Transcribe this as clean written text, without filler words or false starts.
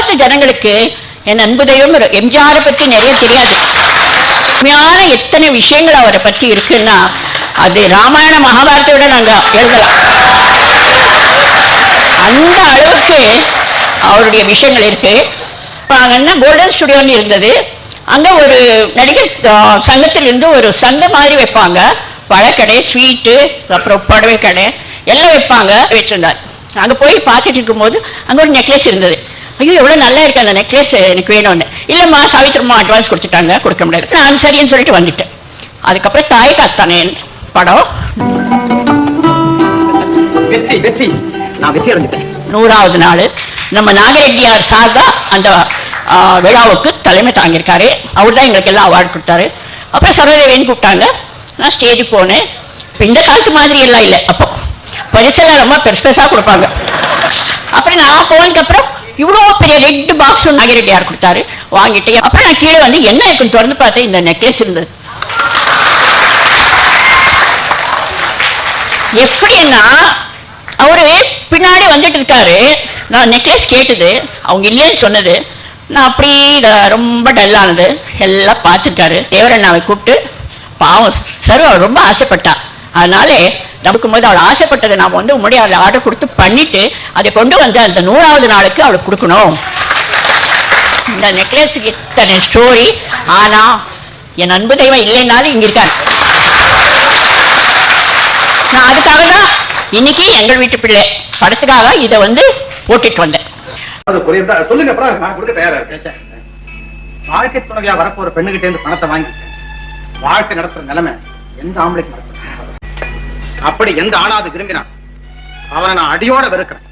காலத்து ஜனங்களுக்கு என் அன்பு தெய்வம் எம்ஜிஆரை பற்றி நிறைய தெரியாது. உண்மையான எத்தனை விஷயங்கள் அவரை பற்றி இருக்குன்னா அது ராமாயண மகாபாரதோட நாங்க எழுதலாம். அந்த அளவுக்கு அவருடைய விஷயங்கள் இருக்கு. அங்கன்னா கோல்டன் ஸ்டுடியோன்னு இருந்தது. அங்க ஒரு நடிகர் சங்கத்திலிருந்து ஒரு சங்கம் மாதிரி வைப்பாங்க. பழக்கடை, ஸ்வீட்டு, அப்புறம் புடவை கடை எல்லாம் வைப்பாங்க. வச்சிருந்தார். அங்க போய் பார்த்துட்டு இருக்கும்போது அங்க ஒரு நெக்லஸ் இருந்தது. ஐயோ எவ்வளவு நல்லா இருக்கு அந்த நெக்லஸ், எனக்கு வேணும்னு. இல்லம்மா சாவித்திரமா அட்வான்ஸ் கொடுத்துட்டாங்க, கொடுக்க முடியாது. நான் சரின்னு சொல்லிட்டு வந்துட்டேன். அதுக்கப்புறம் தாய் காத்தானே படம் 100வது நாள் நம்ம நாகரெட்டியார் சார் தான் அந்த விழாவுக்கு தலைமை தாங்கியிருக்காரு. அவர் தான் எங்களுக்கு எல்லாம் அவார்டு கொடுத்தாரு. அப்புறம் சரோதேவின்னு கூப்பிட்டாங்க. நான் ஸ்டேஜுக்கு போனேன். இப்போ இந்த காலத்து மாதிரி எல்லாம் இல்லை. அப்போ பரிசெல்லாம் ரொம்ப பெருசாக கொடுப்பாங்க. அப்புறம் நான் போனதுக்கப்புறம் இவ்வளோ பெரிய ரெட் பாக்ஸ் நாகரெட்டியார் கொடுத்தாரு. வாங்கிட்டேன். அப்புறம் நான் கீழே வந்து என்ன இருக்குன்னு திறந்து பார்த்தேன். இந்த நெக்லஸ் இருந்தது. எப்படின்னா அவரு பின்னாடி வந்துட்டு இருக்காரு. நான் நெக்லஸ் கேட்டது, அவங்க இல்லைன்னு சொன்னது. நான் அப்படி ரொம்ப டல்லானது எல்லாம் பார்த்துருக்காரு. தேவரண்ணாவை கூப்பிட்டு, பாவம் சார் அவள் ரொம்ப ஆசைப்பட்டா, அதனால நமக்கும் போது அவள் ஆசைப்பட்டதை நாம் வந்து முன்னாடி அவளை ஆர்டர் கொடுத்து பண்ணிட்டு அதை கொண்டு வந்து அந்த 100வது நாளுக்கு அவளுக்கு கொடுக்கணும். இந்த நெக்லஸுக்கு இத்தனை ஸ்டோரி. ஆனா என் அன்பு தெய்வம் இல்லைன்னாலும் இங்க இருக்காரு. நான் அதுக்காக தான் இன்னைக்கு எங்கள் வீட்டு பிள்ளை படத்துக்காக இதை வந்து போட்டுட்டு வந்தேன். சொல்லுங்க, நான் கொடுக்க தயாரா இருக்கேன். வாழ்க்கை துணையா வரப்போற பெண்ணுகிட்ட இருந்து பணத்தை வாங்கி வாழ்க்கை நடத்துற நிலைமை எந்த ஆம்பளைக்கு நடத்துற? அப்படி எந்த ஆளாவது விரும்பினா அவனை நான் அடியோட வெறுக்கிறேன்.